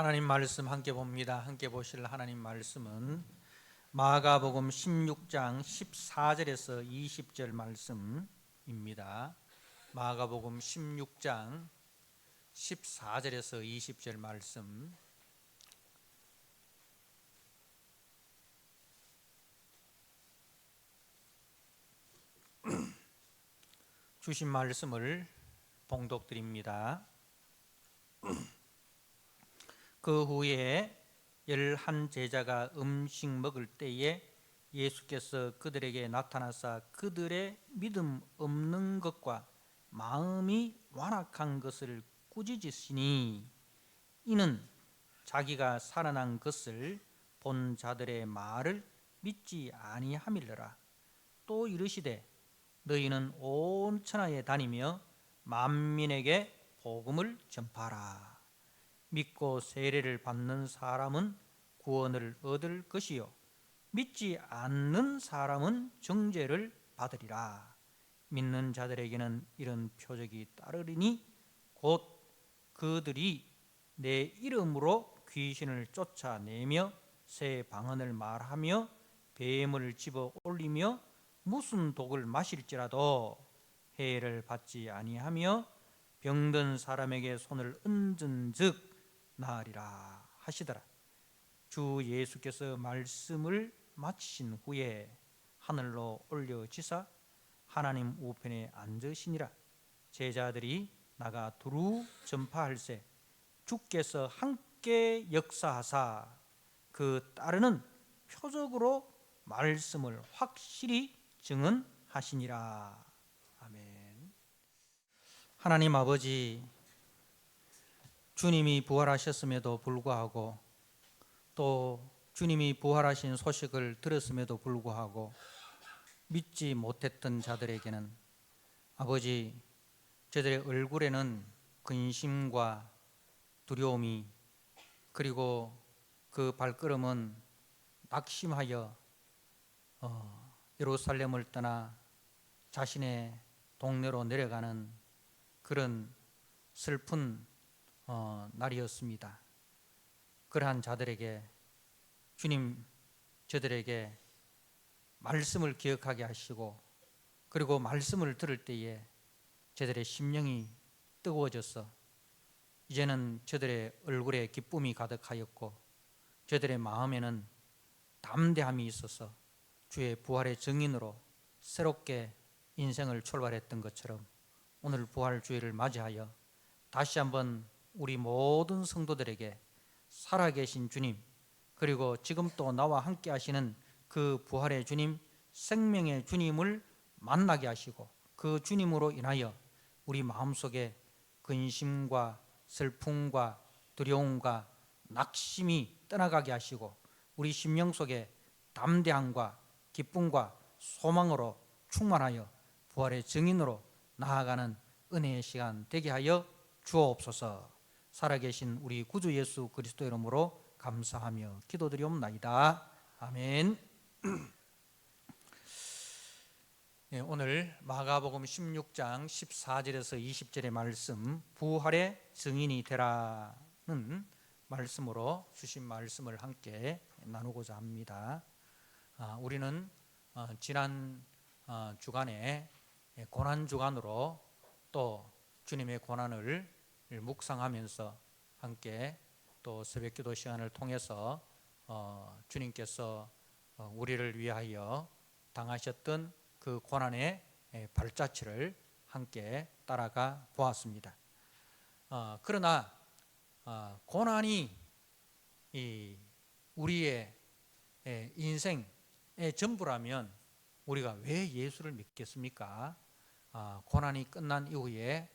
하나님 말씀 함께 봅니다. 함께 보실 하나님 말씀은 마가복음 16장 14절에서 20절 말씀입니다. 마가복음 16장 14절에서 20절 말씀. 주신 말씀을 봉독드립니다. 그 후에 11 제자가 음식 먹을 때에 예수께서 그들에게 나타나사 그들의 믿음 없는 것과 마음이 완악한 것을 꾸짖으시니, 이는 자기가 살아난 것을 본 자들의 말을 믿지 아니함일러라. 또 이르시되 너희는 온 천하에 다니며 만민에게 복음을 전파하라. 믿고 세례를 받는 사람은 구원을 얻을 것이요 믿지 않는 사람은 정죄를 받으리라. 믿는 자들에게는 이런 표적이 따르리니 곧 그들이 내 이름으로 귀신을 쫓아내며 새 방언을 말하며 뱀을 집어 올리며 무슨 독을 마실지라도 해를 받지 아니하며 병든 사람에게 손을 얹은즉 나으리라 하시더라. 주 예수께서 말씀을 마치신 후에 하늘로 올려지사 하나님 우편에 앉으시니라. 제자들이 나가 두루 전파할세 주께서 함께 역사하사 그 따르는 표적으로 말씀을 확실히 증언하시니라. 아멘. 하나님 아버지, 주님이 부활하셨음에도 불구하고 또 주님이 부활하신 소식을 들었음에도 불구하고 믿지 못했던 자들에게는 아버지, 저들의 얼굴에는 근심과 두려움이, 그리고 그 발걸음은 낙심하여 예루살렘을 떠나 자신의 동네로 내려가는 그런 슬픈 날이었습니다. 그러한 자들에게 주님, 저들에게 말씀을 기억하게 하시고, 그리고 말씀을 들을 때에 저들의 심령이 뜨거워져서 이제는 저들의 얼굴에 기쁨이 가득하였고 저들의 마음에는 담대함이 있어서 주의 부활의 증인으로 새롭게 인생을 출발했던 것처럼 오늘 부활주의를 맞이하여 다시 한번 우리 모든 성도들에게 살아계신 주님, 그리고 지금 또 나와 함께 하시는 그 부활의 주님, 생명의 주님을 만나게 하시고 그 주님으로 인하여 우리 마음속에 근심과 슬픔과 두려움과 낙심이 떠나가게 하시고 우리 심령 속에 담대함과 기쁨과 소망으로 충만하여 부활의 증인으로 나아가는 은혜의 시간 되게 하여 주옵소서. 살아계신 우리 구주 예수 그리스도 이름으로 감사하며 기도드리옵나이다. 아멘. 네, 오늘 마가복음 16장 14절에서 20절의 말씀, 부활의 증인이 되라는 말씀으로 주신 말씀을 함께 나누고자 합니다. 우리는 지난 주간에 고난주간으로 또 주님의 고난을 묵상하면서 함께 또 새벽기도 시간을 통해서 주님께서 우리를 위하여 당하셨던 그 고난의 발자취를 함께 따라가 보았습니다. 그러나 고난이 우리의 인생의 전부라면 우리가 왜 예수를 믿겠습니까? 고난이 끝난 이후에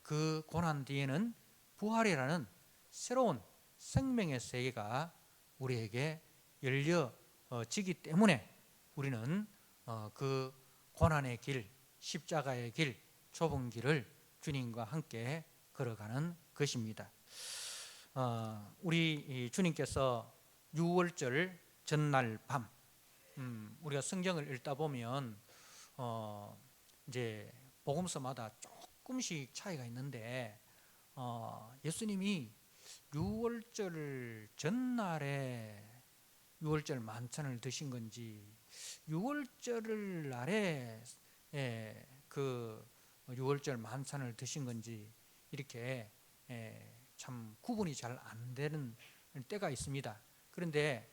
그 고난 뒤에는 부활이라는 새로운 생명의 세계가 우리에게 열려지기 때문에 우리는 그 고난의 길, 십자가의 길, 좁은 길을 주님과 함께 걸어가는 것입니다. 우리 주님께서 6월절 전날 밤, 우리가 성경을 읽다 보면 이제 복음서마다 조금씩 차이가 있는데 예수님이 유월절 전날에 유월절 만찬을 드신 건지, 유월절 날에 그 유월절 만찬을 드신 건지, 이렇게 참 구분이 잘 안 되는 때가 있습니다. 그런데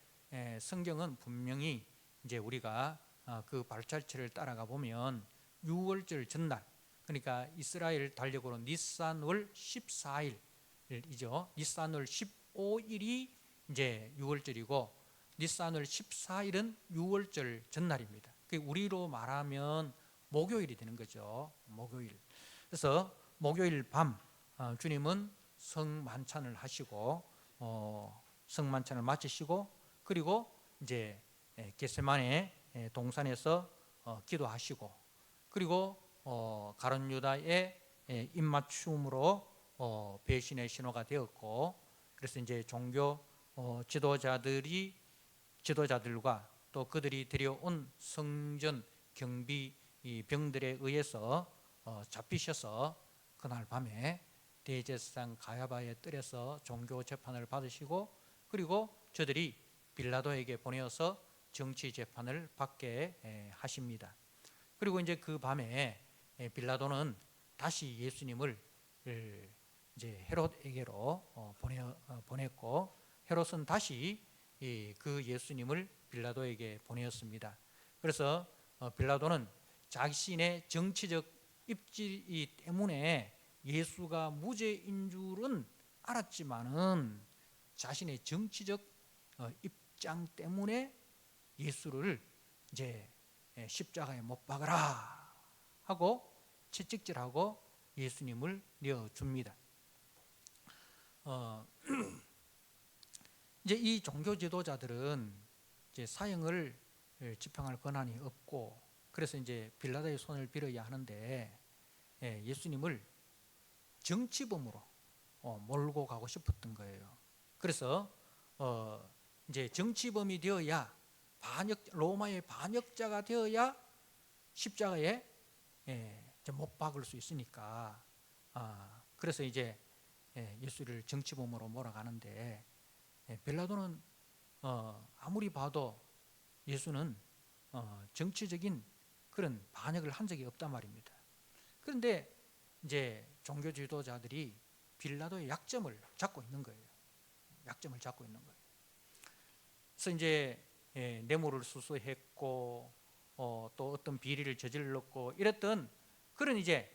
성경은 분명히 이제 우리가 그 발자취를 따라가 보면 유월절 전날, 그러니까 이스라엘 달력으로 니산월 14일이죠. 니산월 15일이 이제 유월절이고 니산월 14일은 유월절 전날입니다. 그게 우리로 말하면 목요일이 되는 거죠. 목요일. 그래서 목요일 밤 주님은 성만찬을 하시고 성만찬을 마치시고, 그리고 이제 겟세마네 동산에서 기도하시고, 그리고 가룟 유다의 입맞춤으로 배신의 신호가 되었고, 그래서 이제 종교 지도자들과 또 그들이 데려온 성전 경비 병들에 의해서 잡히셔서 그날 밤에 대제사장 가야바의 뜰에서 종교 재판을 받으시고, 그리고 저들이 빌라도에게 보내어서 정치 재판을 받게 하십니다. 그리고 이제 그 밤에 빌라도는 다시 예수님을 이제 헤롯에게로 보냈고, 헤롯은 다시 그 예수님을 빌라도에게 보내었습니다. 그래서 빌라도는 자신의 정치적 입지 때문에 예수가 무죄인 줄은 알았지만은 자신의 정치적 입장 때문에 예수를 이제 십자가에 못 박으라 하고 채찍질하고 예수님을 내어줍니다. 이제 이 종교 지도자들은 이제 사형을 집행할 권한이 없고, 그래서 이제 빌라도의 손을 빌어야 하는데 예수님을 정치범으로 몰고 가고 싶었던 거예요. 그래서 이제 정치범이 되어야 로마의 반역자가 되어야 십자가에 못 박을 수 있으니까, 그래서 이제 예수를 정치범으로 몰아가는데 빌라도는 아무리 봐도 예수는 정치적인 그런 반역을 한 적이 없단 말입니다. 그런데 이제 종교 지도자들이 빌라도의 약점을 잡고 있는 거예요. 약점을 잡고 있는 거예요. 그래서 이제 뇌물을 수수했고 또 어떤 비리를 저질렀고 이랬던 그런 이제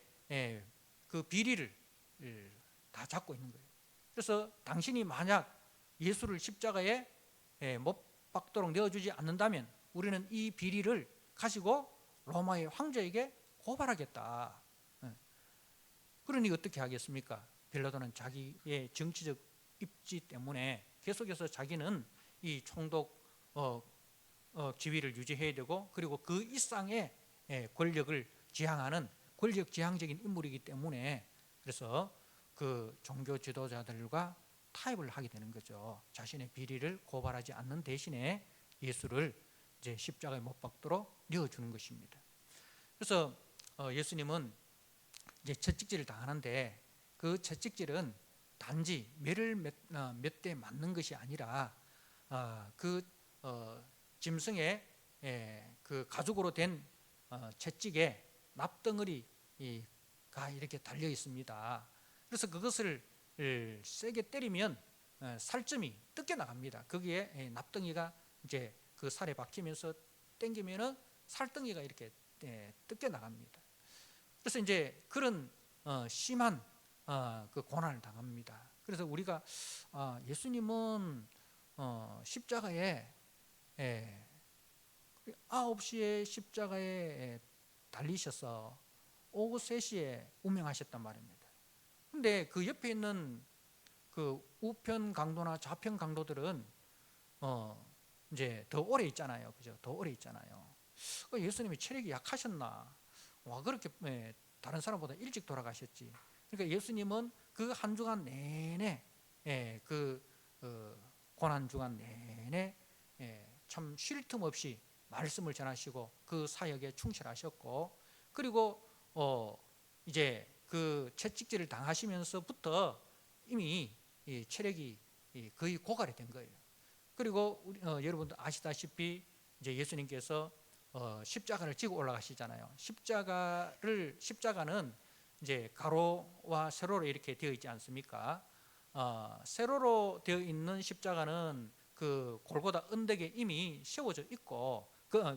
그 비리를 다 잡고 있는 거예요. 그래서 당신이 만약 예수를 십자가에 못 박도록 내어주지 않는다면 우리는 이 비리를 가지고 로마의 황제에게 고발하겠다. 그러니 어떻게 하겠습니까? 빌라도는 자기의 정치적 입지 때문에 계속해서 자기는 이 총독 지위를 유지해야 되고, 그리고 그 이상의 권력을 지향하는 권력 지향적인 인물이기 때문에, 그래서 그 종교 지도자들과 타협을 하게 되는 거죠. 자신의 비리를 고발하지 않는 대신에 예수를 이제 십자가에 못 박도록 내어주는 것입니다. 그래서 예수님은 이제 채찍질을 당하는데 그 채찍질은 단지 매를 몇 대 맞는 것이 아니라 그 짐승의 그 가죽으로 된 채찍에 납덩어리가 이렇게 달려 있습니다. 그래서 그것을 세게 때리면 살점이 뜯겨 나갑니다. 거기에 납덩이가 이제 그 살에 박히면서 당기면은 살덩이가 이렇게 뜯겨 나갑니다. 그래서 이제 그런 심한 그 고난을 당합니다. 그래서 우리가 예수님은 십자가에 9시에 십자가에 달리셔서 오후 3시에 운명하셨단 말입니다. 근데 그 옆에 있는 그 우편 강도나 좌편 강도들은 이제 더 오래 있잖아요. 그죠? 더 오래 있잖아요. 예수님이 체력이 약하셨나? 와, 그렇게 다른 사람보다 일찍 돌아가셨지. 그러니까 예수님은 그 한 주간 내내 그 고난 주간 내내 참 쉴 틈 없이 말씀을 전하시고 그 사역에 충실하셨고, 그리고 이제 그 채찍질을 당하시면서부터 이미 이 체력이 거의 고갈이 된 거예요. 그리고 여러분도 아시다시피 이제 예수님께서 십자가를 지고 올라가시잖아요. 십자가는 이제 가로와 세로로 이렇게 되어 있지 않습니까? 세로로 되어 있는 십자가는 그 골고다 언덕에 이미 세워져 있고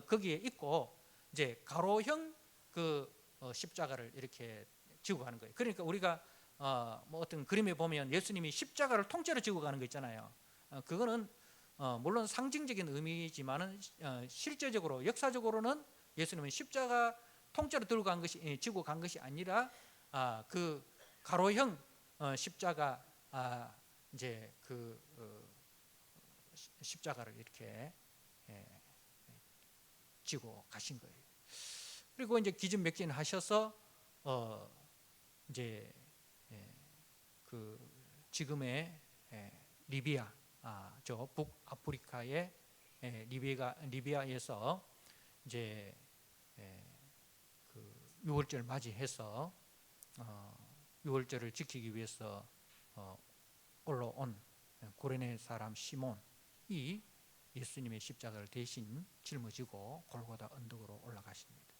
거기에 있고, 이제 가로형 그 십자가를 이렇게 지고 가는 거예요. 그러니까 우리가 뭐 어떤 그림에 보면 예수님이 십자가를 통째로 지고 가는 거 있잖아요. 그거는 물론 상징적인 의미지만은 실제적으로 역사적으로는 예수님은 십자가 통째로 들고 간 것이 지고 간 것이 아니라 그 가로형 십자가 이제 그 십자가를 이렇게 지고 가신 거예요. 그리고 이제 기진맥진 하셔서 이제 그 지금의 리비아, 저 북아프리카의 리비아에서 이제 그 유월절 맞이해서 유월절을 지키기 위해서 올라온 구레네 사람 시몬이 예수님의 십자가를 대신 짊어지고 골고다 언덕으로 올라가십니다.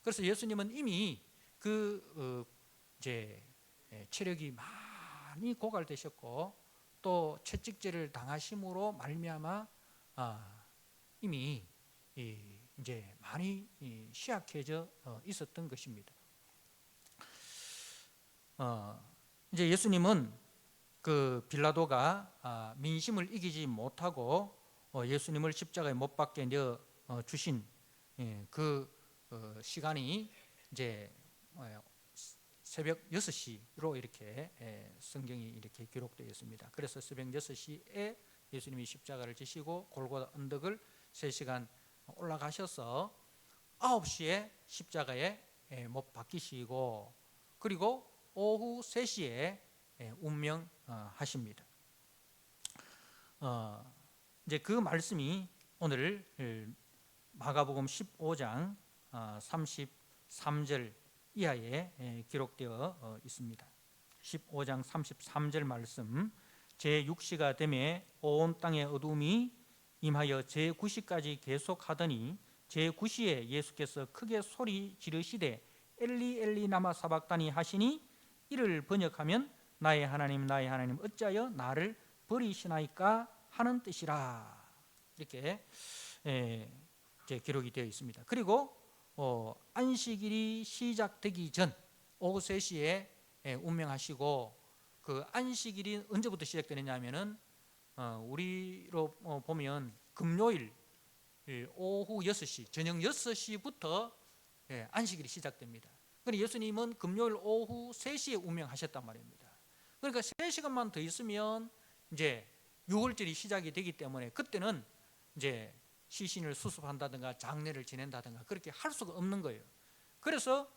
그래서 예수님은 이미 그 이제 체력이 많이 고갈되셨고 또 채찍질을 당하심으로 말미암아 이미 이제 많이 취약해져 있었던 것입니다. 이제 예수님은 그 빌라도가 민심을 이기지 못하고 예수님을 십자가에 못 박게 내어 주신 그 시간이 이제 새벽 6시로 이렇게 성경이 이렇게 기록되어 있습니다. 그래서 새벽 6시에 예수님이 십자가를 지시고 골고다 언덕을 3시간 올라가셔서 9시에 십자가에 못 박히시고 그리고 오후 3시에 운명하십니다. 이제 그 말씀이 오늘 마가복음 15장 33절 이하에 기록되어 있습니다. 15장 33절 말씀, 제6시가 되매 온 땅의 어둠이 임하여 제9시까지 계속하더니 제9시에 예수께서 크게 소리 지르시되 엘리 엘리 라마 사박다니 하시니 이를 번역하면 나의 하나님 나의 하나님 어찌하여 나를 버리시나이까 하는 뜻이라. 이렇게 기록이 되어 있습니다. 그리고 안식일이 시작되기 전 오후 3시에 운명하시고 그 안식일이 언제부터 시작되느냐면은 우리로 보면 금요일 오후 6시 저녁 6시부터 안식일이 시작됩니다. 그러니까 예수님은 금요일 오후 3시에 운명하셨단 말입니다. 그러니까 3시간만 더 있으면 이제 6월절이 시작이 되기 때문에 그때는 이제 시신을 수습한다든가 장례를 지낸다든가 그렇게 할 수가 없는 거예요. 그래서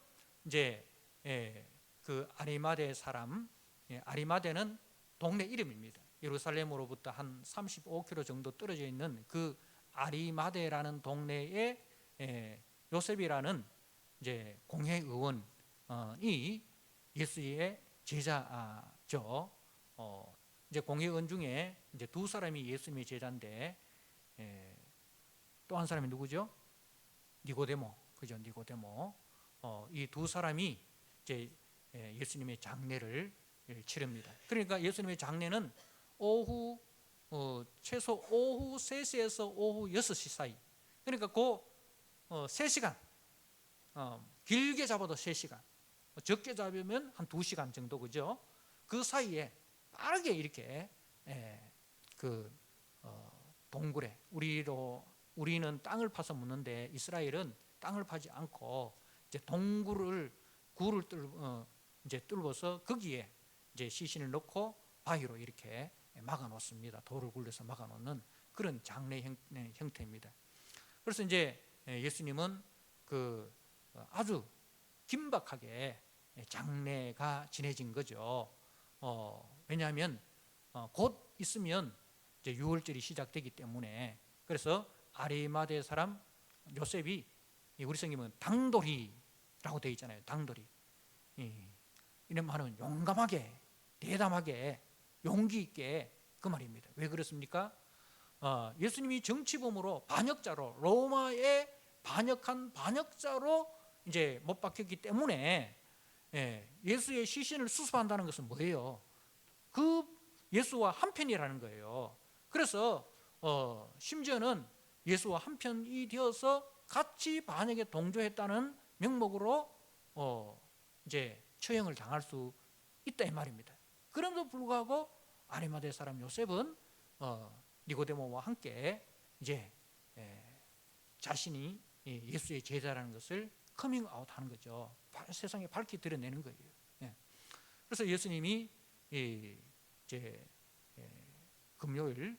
이제 그 아리마대 사람, 아리마대는 동네 이름입니다. 예루살렘으로부터 한 35km 정도 떨어져 있는 그 아리마대라는 동네에 요셉이라는 이제 공회의원이 예수의 제자죠. 이제 공회의원 중에 이제 2사람이 예수님의 제자인데 또 한 사람이 누구죠? 니고데모, 그죠? 니고데모. 이 2사람이 이제 예수님의 장례를 치릅니다. 그러니까 예수님의 장례는 오후 최소 오후 3시에서 오후 6시 사이. 그러니까 그 3시간, 길게 잡아도 3시간, 적게 잡으면 한 2시간 정도, 그죠? 그 사이에 빠르게 이렇게 그 동굴에 우리는 땅을 파서 묻는데 이스라엘은 땅을 파지 않고 이제 굴을 이제 뚫어서 거기에 이제 시신을 넣고 바위로 이렇게 막아 놓습니다. 돌을 굴려서 막아 놓는 그런 장례 형태입니다. 그래서 이제 예수님은 그 아주 긴박하게 장례가 지내진 거죠. 왜냐하면 곧 있으면 이제 6월절이 시작되기 때문에. 그래서 아리마대 사람 요셉이 우리 성경은 당돌이라고 되어 있잖아요. 당돌이. 이런 말은 용감하게 대담하게 용기 있게 그 말입니다. 왜 그렇습니까? 예수님이 정치범으로 반역자로 로마에 반역한 반역자로 이제 못 박혔기 때문에 예수의 시신을 수습한다는 것은 뭐예요? 그 예수와 한편이라는 거예요. 그래서 심지어는 예수와 한편이 되어서 같이 반역에 동조했다는 명목으로 이제 처형을 당할 수 있다 이 말입니다. 그럼에도 불구하고 아리마대 사람 요셉은 니고데모와 함께 이제 자신이 예수의 제자라는 것을 커밍아웃하는 거죠. 세상에 밝히 드러내는 거예요. 그래서 예수님이 이제 금요일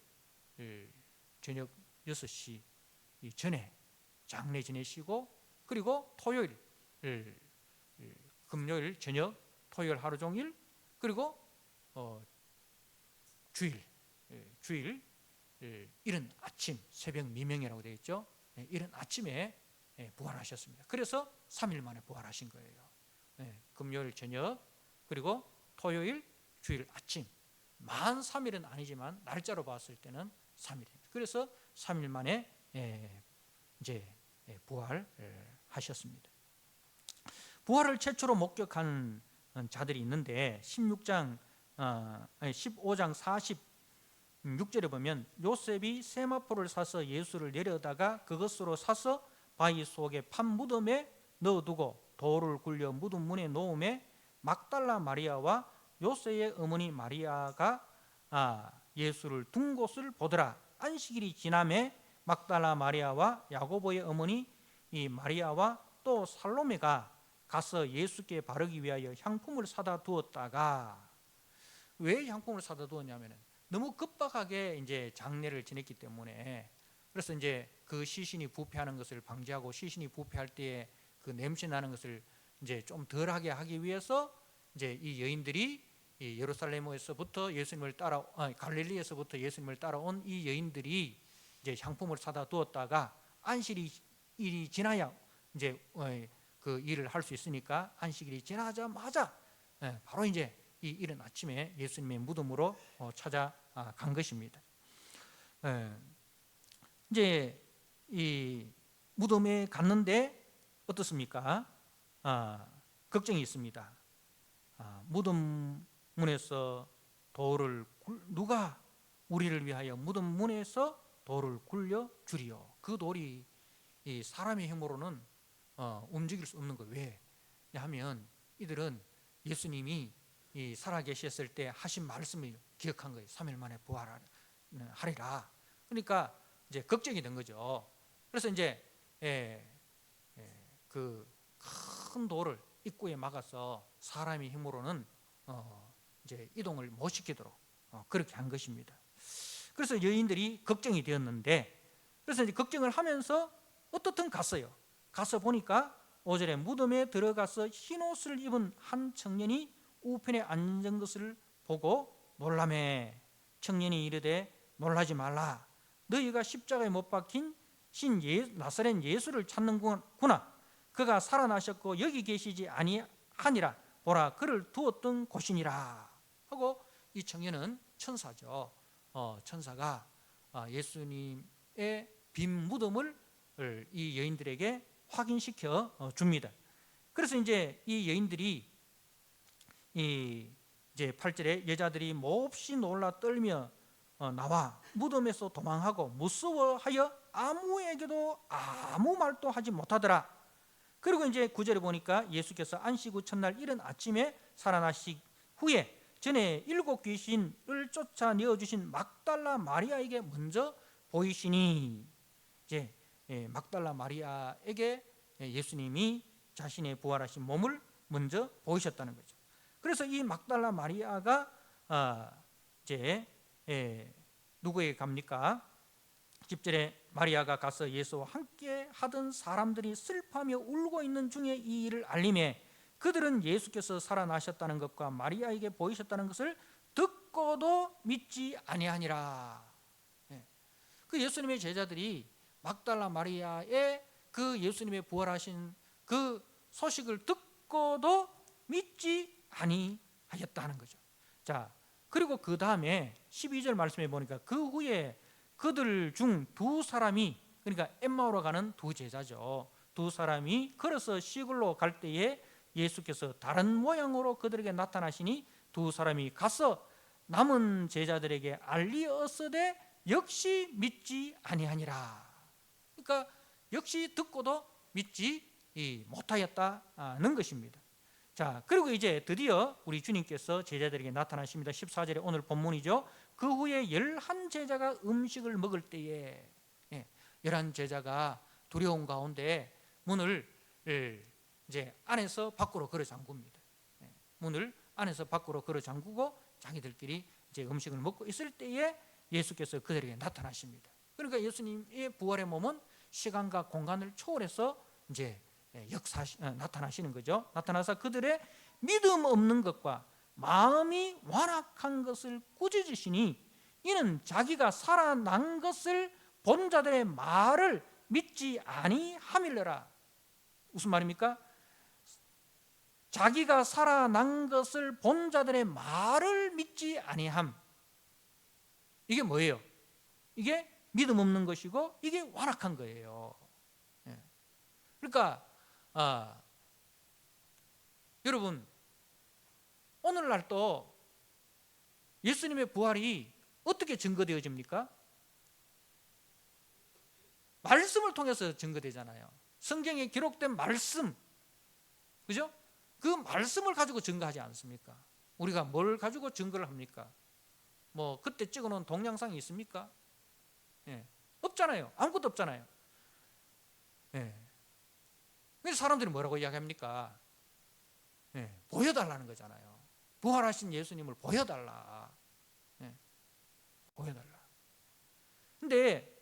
저녁 6시 전에 장례 지내시고, 그리고 토요일 금요일 저녁, 토요일 하루 종일, 그리고 주일 이른 아침, 새벽 미명이라고 되어 있죠. 이른 아침에 부활하셨습니다. 그래서 3일 만에 부활하신 거예요. 금요일 저녁, 그리고 토요일, 주일 아침. 만 3일은 아니지만 날짜로 봤을 때는 3일입니다. 그래서 3일 만에 이제 부활하셨습니다. 부활을 최초로 목격한 자들이 있는데 15장 46절에 보면 요셉이 세마포를 사서 예수를 내려다가 그것으로 사서 바위 속에 판 무덤에 넣어두고 돌을 굴려 무덤 문에 놓음에 막달라 마리아와 요셉의 어머니 마리아가 예수를 둔 곳을 보더라. 안식일이 지남에 막달라 마리아와 야고보의 어머니 이 마리아와 또 살로메가 가서 예수께 바르기 위하여 향품을 사다 두었다가, 왜 향품을 사다 두었냐면은 너무 급박하게 이제 장례를 지냈기 때문에, 그래서 이제 그 시신이 부패하는 것을 방지하고 시신이 부패할 때에 그 냄새 나는 것을 이제 좀 덜하게 하기 위해서 이제 이 여인들이 이 예루살렘에서부터 예수님을 갈릴리에서부터 예수님을 따라온 이 여인들이 이제 향품을 사다 두었다가 안식일이 지나야 이제 그 일을 할 수 있으니까 안식일이 지나자마자 바로 이제 이 이른 아침에 예수님의 무덤으로 찾아간 것입니다. 이제 이 무덤에 갔는데 어떻습니까? 걱정이 있습니다. 무덤 문에서 돌을 누가 우리를 위하여 무덤 문에서 돌을 굴려 주리요. 그 돌이 이 사람의 힘으로는 움직일 수 없는 거예요. 왜? 하면 이들은 예수님이 살아 계셨을 때 하신 말씀을 기억한 거예요. 3일 만에 부활하리라. 그러니까 이제 걱정이 된 거죠. 그래서 이제 그 큰 돌을 입구에 막아서 사람의 힘으로는 이제 이동을 못 시키도록 그렇게 한 것입니다. 그래서 여인들이 걱정이 되었는데, 그래서 이제 걱정을 하면서 어떻든 갔어요. 가서 보니까 5절에 무덤에 들어가서 흰옷을 입은 한 청년이 우편에 앉은 것을 보고 놀라매. 청년이 이르되 놀라지 말라. 너희가 십자가에 못 박힌 나사렛 예수를 찾는구나. 그가 살아나셨고 여기 계시지 아니하니라. 보라, 그를 두었던 곳이니라. 하고 이 청년은 천사죠. 천사가 예수님의 빈 무덤을 이 여인들에게 확인시켜 줍니다. 그래서 이제 이 여인들이 이제 8절에 여자들이 몹시 놀라 떨며 나와 무덤에서 도망하고 무서워하여 아무에게도 아무 말도 하지 못하더라. 그리고 이제 9절에 보니까 예수께서 안식 후 첫날 이른 아침에 살아나신 후에 전에 7 귀신을 쫓아내어 주신 막달라 마리아에게 먼저 보이시니, 이제 막달라 마리아에게 예수님이 자신의 부활하신 몸을 먼저 보이셨다는 거죠. 그래서 이 막달라 마리아가 이제 누구에게 갑니까? 10절에 마리아가 가서 예수와 함께 하던 사람들이 슬퍼하며 울고 있는 중에 이 일을 알림해 그들은 예수께서 살아나셨다는 것과 마리아에게 보이셨다는 것을 듣고도 믿지 아니하니라. 그 예수님의 제자들이 막달라 마리아의 그 예수님의 부활하신 그 소식을 듣고도 믿지 아니하였다는 거죠. 자, 그리고 그 다음에 12절 말씀해 보니까 그 후에 그들 중 두 사람이, 그러니까 엠마오로 가는 두 제자죠, 두 사람이 걸어서 시골로 갈 때에 예수께서 다른 모양으로 그들에게 나타나시니 두 사람이 가서 남은 제자들에게 알리었으되 역시 믿지 아니하니라. 그러니까 역시 듣고도 믿지 못하였다는 것입니다. 자, 그리고 이제 드디어 우리 주님께서 제자들에게 나타나십니다. 14절에 오늘 본문이죠. 그 후에 11 제자가 음식을 먹을 때에, 11 제자가 두려운 가운데 문을 이제 안에서 밖으로 걸어 잠굽니다. 문을 안에서 밖으로 걸어 잠그고 자기들끼리 이제 음식을 먹고 있을 때에 예수께서 그들에게 나타나십니다. 그러니까 예수님의 부활의 몸은 시간과 공간을 초월해서 이제 나타나시는 거죠. 나타나서 그들의 믿음 없는 것과 마음이 완악한 것을 꾸짖으시니 이는 자기가 살아난 것을 본 자들의 말을 믿지 아니함일러라. 무슨 말입니까? 자기가 살아난 것을 본 자들의 말을 믿지 아니함. 이게 뭐예요? 이게 믿음 없는 것이고 이게 완악한 거예요. 그러니까 여러분, 오늘날 또 예수님의 부활이 어떻게 증거되어집니까? 말씀을 통해서 증거되잖아요. 성경에 기록된 말씀, 그죠? 그 말씀을 가지고 증거하지 않습니까? 우리가 뭘 가지고 증거를 합니까? 뭐 그때 찍어놓은 동영상이 있습니까? 없잖아요. 아무것도 없잖아요. 그래서 사람들이 뭐라고 이야기합니까? 보여달라는 거잖아요. 부활하신 예수님을 보여달라. 보여달라. 근데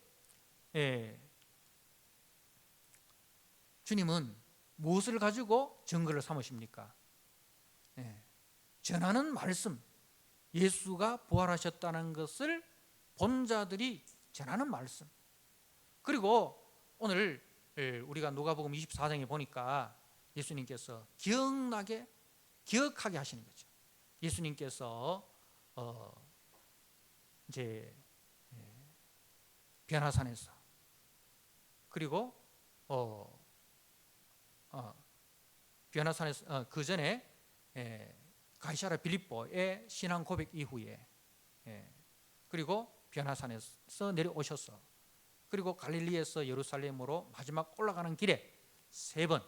주님은 무엇을 가지고 증거를 삼으십니까? 전하는 말씀, 예수가 부활하셨다는 것을 본 자들이 전하는 말씀. 그리고 오늘 우리가 누가복음 24장에 보니까 예수님께서 기억하게 하시는 거죠. 예수님께서 이제 변화산에서, 그리고 변화산에서 그 전에 가이사랴 빌립보의 신앙 고백 이후에, 그리고 변화산에서 내려오셔서, 그리고 갈릴리에서 예루살렘으로 마지막 올라가는 길에 3번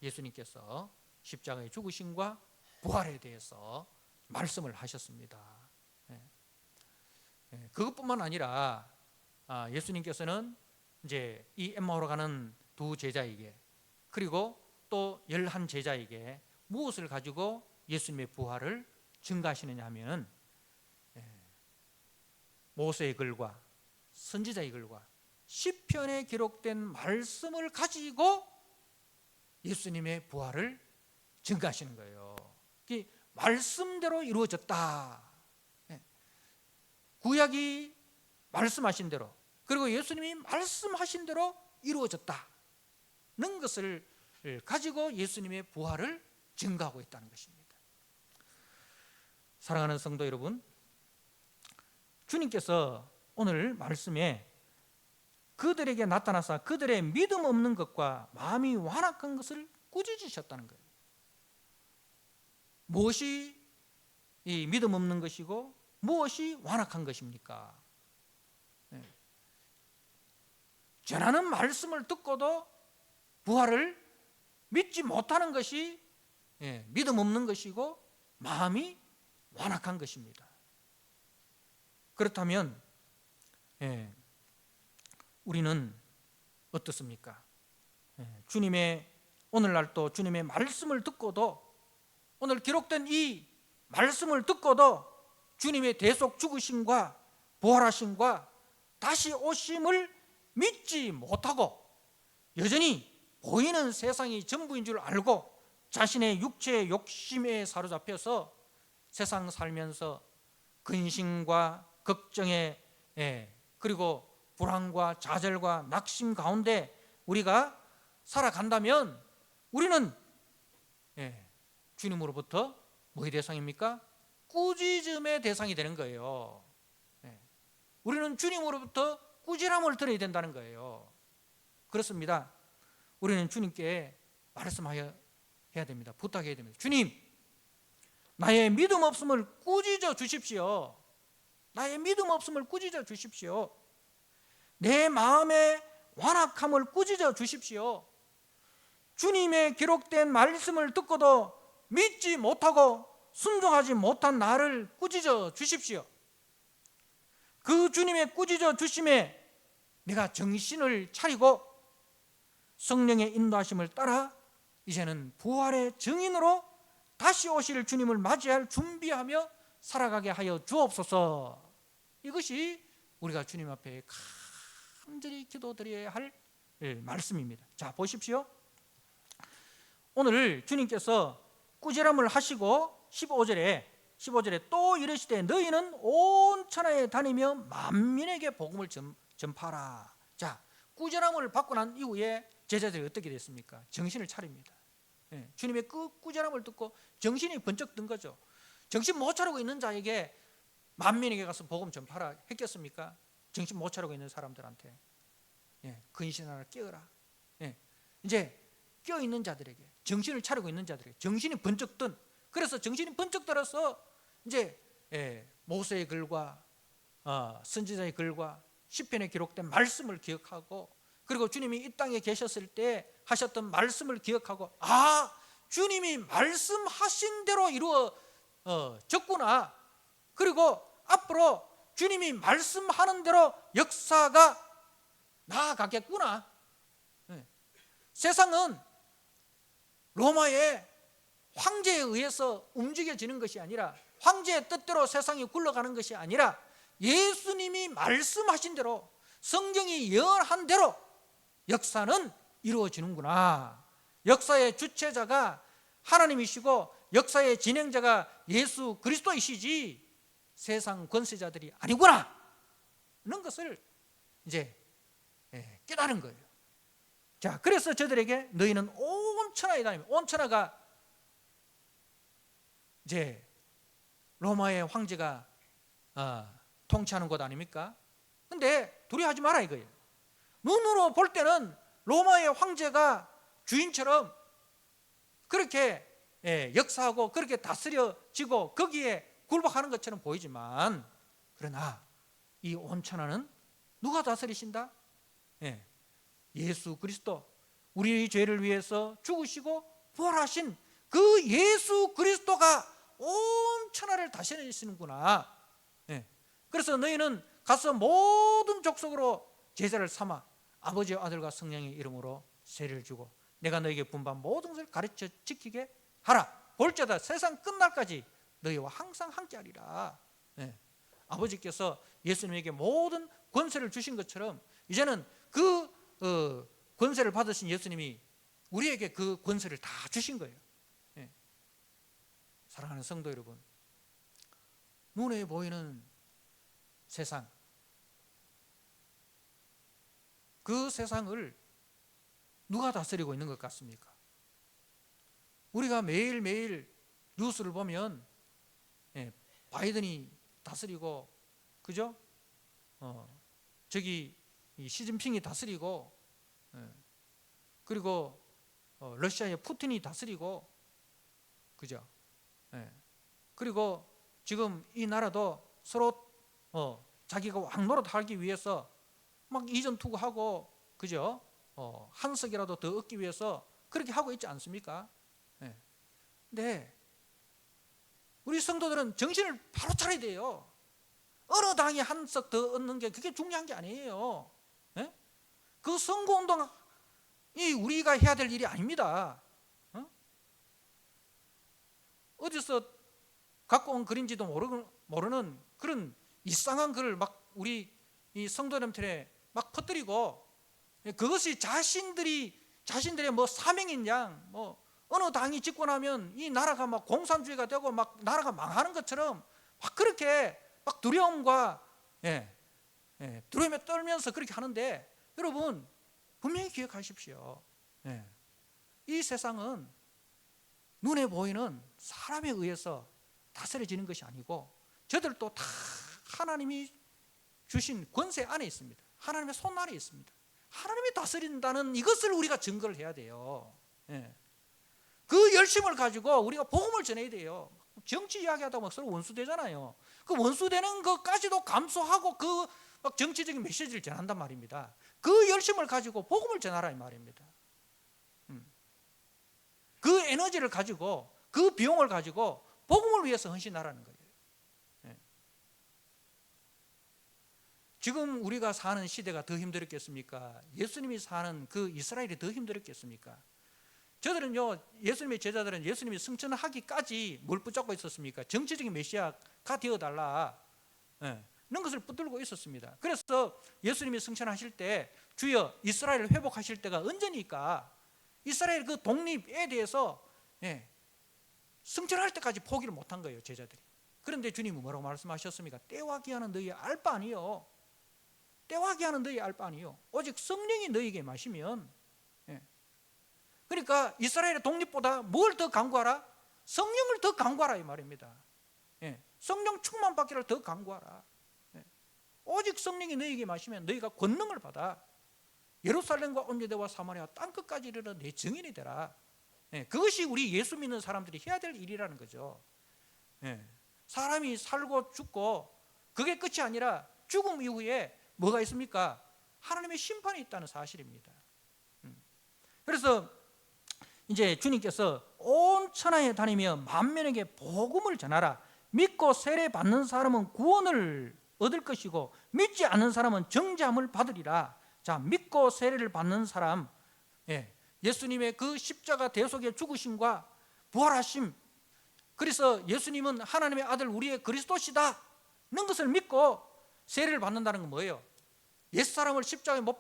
예수님께서 십자가의 죽으심과 부활에 대해서 말씀을 하셨습니다. 그것뿐만 아니라 예수님께서는 이제 이 엠마오로 가는 두 제자에게, 그리고 또 11 제자에게 무엇을 가지고 예수님의 부활을 증가하시느냐 하면 모세의 글과 선지자의 글과 시편에 기록된 말씀을 가지고 예수님의 부활을 증가하시는 거예요. 말씀대로 이루어졌다. 구약이 말씀하신 대로, 그리고 예수님이 말씀하신 대로 이루어졌다는 것을 가지고 예수님의 부활을 증가하고 있다는 것입니다. 사랑하는 성도 여러분, 주님께서 오늘 말씀에 그들에게 나타나서 그들의 믿음 없는 것과 마음이 완악한 것을 꾸짖으셨다는 거예요. 무엇이 이 믿음 없는 것이고 무엇이 완악한 것입니까? 전하는 말씀을 듣고도 부활을 믿지 못하는 것이 믿음 없는 것이고 마음이 완악한 것입니다. 그렇다면 우리는 어떻습니까? 주님의, 오늘날 또 주님의 말씀을 듣고도, 오늘 기록된 이 말씀을 듣고도 주님의 대속 죽으심과 부활하심과 다시 오심을 믿지 못하고 여전히 보이는 세상이 전부인 줄 알고 자신의 육체의 욕심에 사로잡혀서 세상 살면서 근심과 걱정에, 그리고 불안과 좌절과 낙심 가운데 우리가 살아간다면 우리는 주님으로부터 뭐의 대상입니까? 꾸짖음의 대상이 되는 거예요. 우리는 주님으로부터 꾸지람을 들어야 된다는 거예요. 그렇습니다. 우리는 주님께 말씀해야 됩니다. 부탁해야 됩니다. 주님, 나의 믿음 없음을 꾸짖어 주십시오. 나의 믿음 없음을 꾸짖어 주십시오. 내 마음의 완악함을 꾸짖어 주십시오. 주님의 기록된 말씀을 듣고도 믿지 못하고 순종하지 못한 나를 꾸짖어 주십시오. 그 주님의 꾸짖어 주심에 내가 정신을 차리고 성령의 인도하심을 따라 이제는 부활의 증인으로 다시 오실 주님을 맞이할 준비하며 살아가게 하여 주옵소서. 이것이 우리가 주님 앞에 간절히 기도드려야 할 말씀입니다. 자, 보십시오. 오늘 주님께서 꾸지람을 하시고 15절에 또 이르시되 너희는 온 천하에 다니며 만민에게 복음을 전파하라. 자, 꾸지람을 받고 난 이후에 제자들이 어떻게 됐습니까? 정신을 차립니다. 주님의 그 꾸지람을 듣고 정신이 번쩍 든 거죠. 정신 못 차리고 있는 자에게 만민에게 가서 복음 전파하라 했겠습니까? 정신 못 차리고 있는 사람들한테 근신하라 깨어라. 이제 깨어있는 자들에게, 정신을 차리고 있는 자들에게 정신이 번쩍 든, 그래서 정신이 번쩍 들어서 이제 모세의 글과 선지자의 글과 시편에 기록된 말씀을 기억하고, 그리고 주님이 이 땅에 계셨을 때 하셨던 말씀을 기억하고, 주님이 말씀하신 대로 이루어졌구나. 그리고 앞으로 주님이 말씀하는 대로 역사가 나아가겠구나. 세상은 로마의 황제에 의해서 움직여지는 것이 아니라, 황제의 뜻대로 세상이 굴러가는 것이 아니라 예수님이 말씀하신 대로, 성경이 예언한 대로 역사는 이루어지는구나. 역사의 주체자가 하나님이시고 역사의 진행자가 예수 그리스도이시지 세상 권세자들이 아니구나. 이런 것을 이제 깨달은 거예요. 자, 그래서 저들에게 너희는 온 천하에 다니며, 온 천하가 이제 로마의 황제가 통치하는 곳 아닙니까? 근데 두려워하지 마라 이거예요. 눈으로 볼 때는 로마의 황제가 주인처럼 그렇게 역사하고 그렇게 다스려지고 거기에 굴복하는 것처럼 보이지만, 그러나 이 온 천하는 누가 다스리신다? 예수 그리스도, 우리의 죄를 위해서 죽으시고 부활하신 그 예수 그리스도가 온 천하를 다스리시는구나. 그래서 너희는 가서 모든 족속으로 제자를 삼아 아버지와 아들과 성령의 이름으로 세례를 주고 내가 너에게 분반 모든 것을 가르쳐 지키게 하라. 볼지어다 세상 끝날까지 너희와 항상 함께하리라. 아버지께서 예수님에게 모든 권세를 주신 것처럼 이제는 그 권세를 받으신 예수님이 우리에게 그 권세를 다 주신 거예요. 사랑하는 성도 여러분, 눈에 보이는 세상, 그 세상을 누가 다스리고 있는 것 같습니까? 우리가 매일매일 뉴스를 보면 바이든이 다스리고, 그죠? 저기 시진핑이 다스리고, 그리고 러시아의 푸틴이 다스리고, 그죠? 그리고 지금 이 나라도 서로 자기가 왕노릇하기 위해서 막 이전 투구하고, 그죠? 한 석이라도 더 얻기 위해서 그렇게 하고 있지 않습니까? 근데 우리 성도들은 정신을 바로 차려야 돼요. 어느 당이 한 석 더 얻는 게 그게 중요한 게 아니에요. 그 선거운동이 우리가 해야 될 일이 아닙니다. 어디서 갖고 온 글인지도 모르는 그런 이상한 글을 막 우리 이 성도님들에 막 퍼뜨리고, 그것이 자신들의 뭐 사명인 양, 뭐 어느 당이 집권하면 이 나라가 막 공산주의가 되고 막 나라가 망하는 것처럼 막 그렇게 막 두려움과 두려움에 떨면서 그렇게 하는데, 여러분 분명히 기억하십시오. 이 세상은 눈에 보이는 사람에 의해서 다스려지는 것이 아니고 저들도 다 하나님이 주신 권세 안에 있습니다. 하나님의 손 아래 있습니다. 하나님이 다스린다는 이것을 우리가 증거를 해야 돼요. 예. 그 열심을 가지고 우리가 복음을 전해야 돼요. 정치 이야기하다 보면 서로 원수되잖아요. 그 원수되는 것까지도 감수하고 그 막 정치적인 메시지를 전한단 말입니다. 그 열심을 가지고 복음을 전하라 이 말입니다. 그 에너지를 가지고 그 비용을 가지고 복음을 위해서 헌신하라는 거예요. 예. 지금 우리가 사는 시대가 더 힘들었겠습니까? 예수님이 사는 그 이스라엘이 더 힘들었겠습니까? 저들은요, 예수님의 제자들은 예수님이 승천하기까지 뭘 붙잡고 있었습니까? 정치적인 메시아가 되어달라, 이런 것을 붙들고 있었습니다. 그래서 예수님이 승천하실 때 주여 이스라엘을 회복하실 때가 언제니까 이스라엘 그 독립에 대해서 승천할 때까지 포기를 못한 거예요, 제자들이. 그런데 주님은 뭐라고 말씀하셨습니까? 때와 기한은 너희의 알 바 아니요. 때와 기한은 너희의 알 바 아니요. 오직 성령이 너희에게 마시면. 그러니까 이스라엘의 독립보다 뭘 더 강구하라? 성령을 더 강구하라 이 말입니다. 성령 충만 받기를 더 강구하라. 오직 성령이 너희에게 마시면 너희가 권능을 받아 예루살렘과 온 유대와 사마리아 땅끝까지 이르러 내 증인이 되라. 그것이 우리 예수 믿는 사람들이 해야 될 일이라는 거죠. 사람이 살고 죽고 그게 끝이 아니라 죽음 이후에 뭐가 있습니까? 하나님의 심판이 있다는 사실입니다. 그래서 이제 주님께서 온 천하에 다니며 만민에게 복음을 전하라. 믿고 세례 받는 사람은 구원을 얻을 것이고 믿지 않는 사람은 정죄함을 받으리라. 자, 믿고 세례를 받는 사람, 예수님의 그 십자가 대속의 죽으심과 부활하심, 그래서 예수님은 하나님의 아들 우리의 그리스도시다 는 것을 믿고 세례를 받는다는 건 뭐예요? 옛사람을 십자가에 못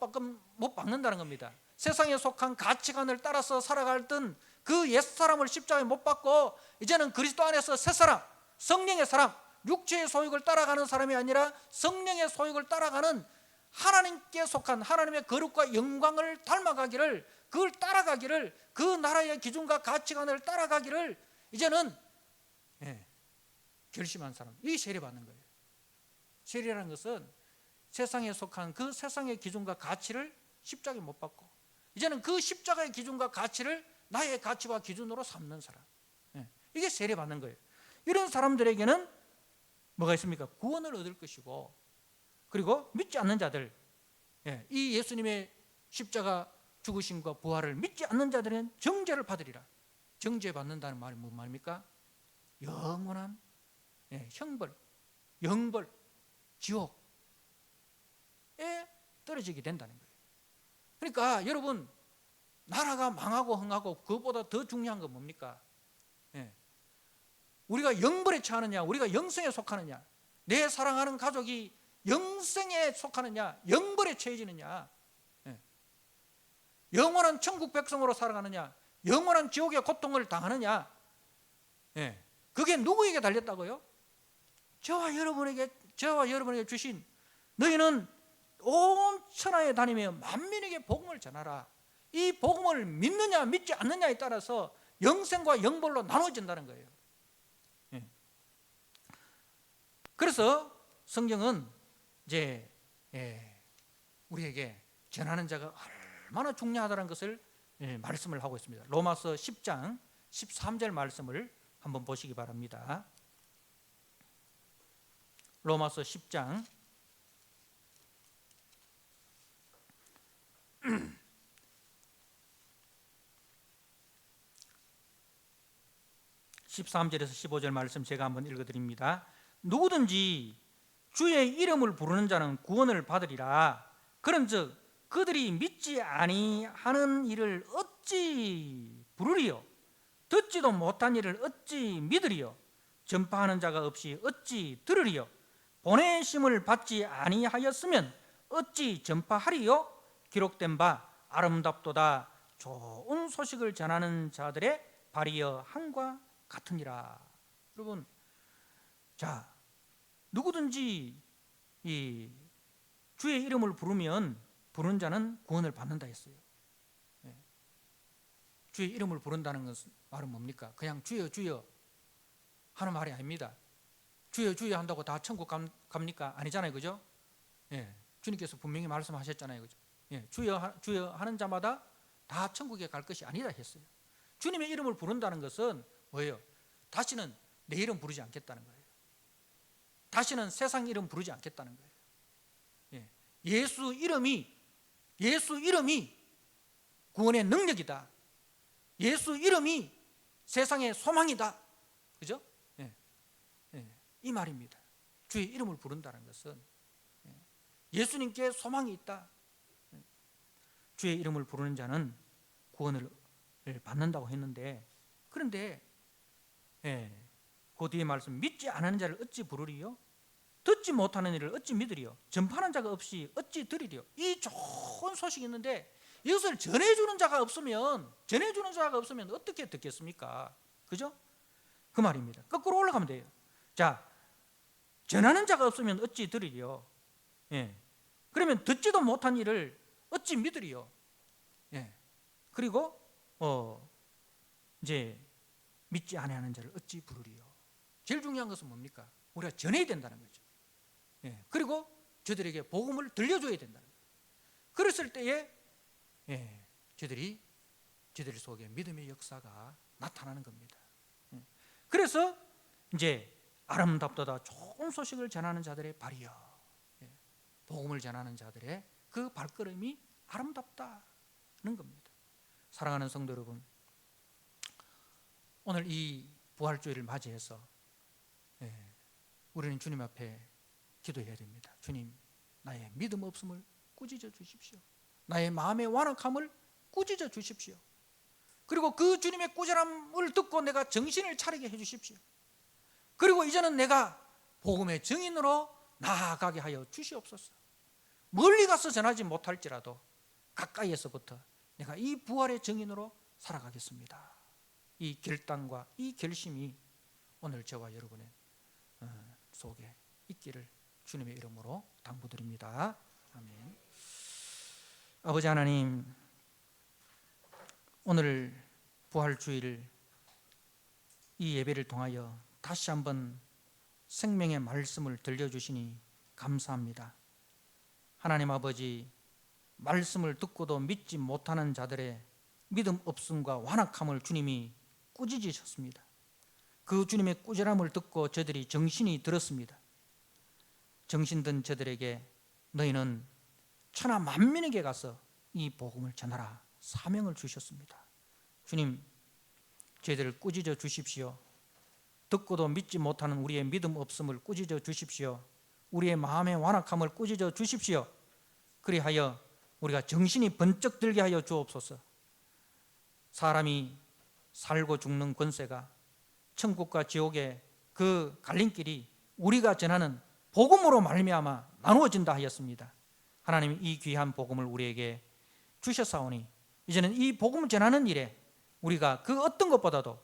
박는다는 겁니다. 세상에 속한 가치관을 따라서 살아갈던 그 옛사람을 십자가에 못 박고 이제는 그리스도 안에서 새 사람, 성령의 사람, 육체의 소욕을 따라가는 사람이 아니라 성령의 소욕을 따라가는 하나님께 속한 하나님의 거룩과 영광을 닮아가기를, 그걸 따라가기를, 그 나라의 기준과 가치관을 따라가기를 이제는 결심한 사람, 이 세례받는 거예요. 세례라는 것은 세상에 속한 그 세상의 기준과 가치를 십자가에 못 박고 이제는 그 십자가의 기준과 가치를 나의 가치와 기준으로 삼는 사람, 이게 세례받는 거예요. 이런 사람들에게는 뭐가 있습니까? 구원을 얻을 것이고, 그리고 믿지 않는 자들, 이 예수님의 십자가 죽으심과 부활을 믿지 않는 자들은 정죄를 받으리라. 정죄받는다는 말이 무슨 말입니까? 영원한 형벌, 영벌, 지옥에 떨어지게 된다는 거예요. 그러니까 여러분, 나라가 망하고 흥하고 그것보다 더 중요한 건 뭡니까? 우리가 영벌에 처하느냐, 우리가 영생에 속하느냐, 내 사랑하는 가족이 영생에 속하느냐, 영벌에 처해지느냐, 영원한 천국 백성으로 살아가느냐, 영원한 지옥의 고통을 당하느냐, 그게 누구에게 달렸다고요? 저와 여러분에게 주신, 너희는 온 천하에 다니며 만민에게 복음을 전하라. 이 복음을 믿느냐 믿지 않느냐에 따라서 영생과 영벌로 나눠진다는 거예요. 그래서 성경은 이제 우리에게 전하는 자가 얼마나 중요하다는 것을 말씀을 하고 있습니다. 로마서 10장 13절 말씀을 한번 보시기 바랍니다. 로마서 10장 13절에서 15절 말씀 제가 한번 읽어드립니다. 누구든지 주의 이름을 부르는 자는 구원을 받으리라. 그런즉 그들이 믿지 아니하는 이를 어찌 부르리요? 듣지도 못한 이를 어찌 믿으리요? 전파하는 자가 없이 어찌 들으리요? 보내심을 받지 아니하였으면 어찌 전파하리요? 기록된 바 아름답도다 좋은 소식을 전하는 자들의 발이여 함과 같으니라. 여러분, 자, 누구든지 이 주의 이름을 부르는 자는 구원을 받는다 했어요. 주의 이름을 부른다는 것은 말은 뭡니까? 그냥 주여 주여 하는 말이 아닙니다. 주여 주여 한다고 다 천국 갑니까? 아니잖아요, 그죠? 예, 주님께서 분명히 말씀하셨잖아요, 그죠? 예, 주여 주여 하는 자마다 다 천국에 갈 것이 아니다 했어요. 주님의 이름을 부른다는 것은 뭐예요? 다시는 내 이름 부르지 않겠다는 거예요. 다시는 세상 이름 부르지 않겠다는 거예요. 예, 예수 이름이 구원의 능력이다. 예수 이름이 세상의 소망이다. 그죠? 예, 예, 이 말입니다. 주의 이름을 부른다는 것은 예수님께 소망이 있다. 주의 이름을 부르는 자는 구원을 받는다고 했는데, 그런데 그 뒤에 말씀, 믿지 않은 자를 어찌 부르리요? 듣지 못하는 이를 어찌 믿으리요? 전파하는 자가 없이 어찌 들으리요? 이 좋은 소식이 있는데 이것을 전해주는 자가 없으면 어떻게 듣겠습니까? 그죠? 그 말입니다. 거꾸로 올라가면 돼요. 자, 전하는 자가 없으면 어찌 들으리요? 예. 그러면 듣지도 못한 일을 어찌 믿으리요? 예. 그리고 이제 믿지 아니하는 자를 어찌 부르리요? 제일 중요한 것은 뭡니까? 우리가 전해야 된다는 거죠. 예. 그리고 저들에게 복음을 들려줘야 된다는 거예요. 그랬을 때에 저들 속에 믿음의 역사가 나타나는 겁니다. 예. 그래서 이제 아름답도다 좋은 소식을 전하는 자들의 발이요, 복음을 전하는 자들의 그 발걸음이 아름답다는 겁니다. 사랑하는 성도 여러분, 오늘 이 부활주일을 맞이해서 우리는 주님 앞에 기도해야 됩니다. 주님, 나의 믿음 없음을 꾸짖어 주십시오. 나의 마음의 완악함을 꾸짖어 주십시오. 그리고 그 주님의 꾸짖음을 듣고 내가 정신을 차리게 해 주십시오. 그리고 이제는 내가 복음의 증인으로 나아가게 하여 주시옵소서. 멀리 가서 전하지 못할지라도 가까이에서부터 내가 이 부활의 증인으로 살아가겠습니다. 이 결단과 이 결심이 오늘 저와 여러분의 속에 있기를 주님의 이름으로 당부드립니다. 아멘. 아버지 하나님, 오늘 부활주일 이 예배를 통하여 다시 한번 생명의 말씀을 들려주시니 감사합니다. 하나님 아버지, 말씀을 듣고도 믿지 못하는 자들의 믿음 없음과 완악함을 주님이 꾸짖으셨습니다. 그 주님의 꾸짖음을 듣고 저들이 정신이 들었습니다. 정신든 저들에게 너희는 천하 만민에게 가서 이 복음을 전하라 사명을 주셨습니다. 주님, 저희들을 꾸짖어 주십시오. 듣고도 믿지 못하는 우리의 믿음 없음을 꾸짖어 주십시오. 우리의 마음의 완악함을 꾸짖어 주십시오. 그리하여 우리가 정신이 번쩍 들게 하여 주옵소서. 사람이 살고 죽는 권세가 천국과 지옥의 그 갈림길이 우리가 전하는 복음으로 말미암아 나누어진다 하였습니다. 하나님, 이 귀한 복음을 우리에게 주셨사오니 이제는 이 복음을 전하는 일에 우리가 그 어떤 것보다도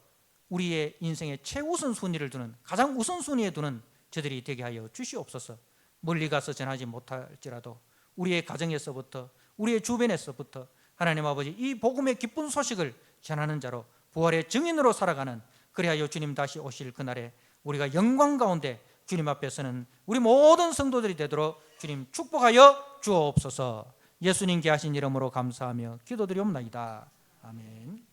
우리의 인생의 최우선 순위를 두는, 가장 우선순위에 두는 저들이 되게 하여 주시옵소서. 멀리 가서 전하지 못할지라도 우리의 가정에서부터, 우리의 주변에서부터 하나님 아버지 이 복음의 기쁜 소식을 전하는 자로 부활의 증인으로 살아가는, 그리하여 주님 다시 오실 그날에 우리가 영광 가운데 주님 앞에서는 우리 모든 성도들이 되도록 주님 축복하여 주옵소서. 예수님께 하신 이름으로 감사하며 기도드리옵나이다. 아멘.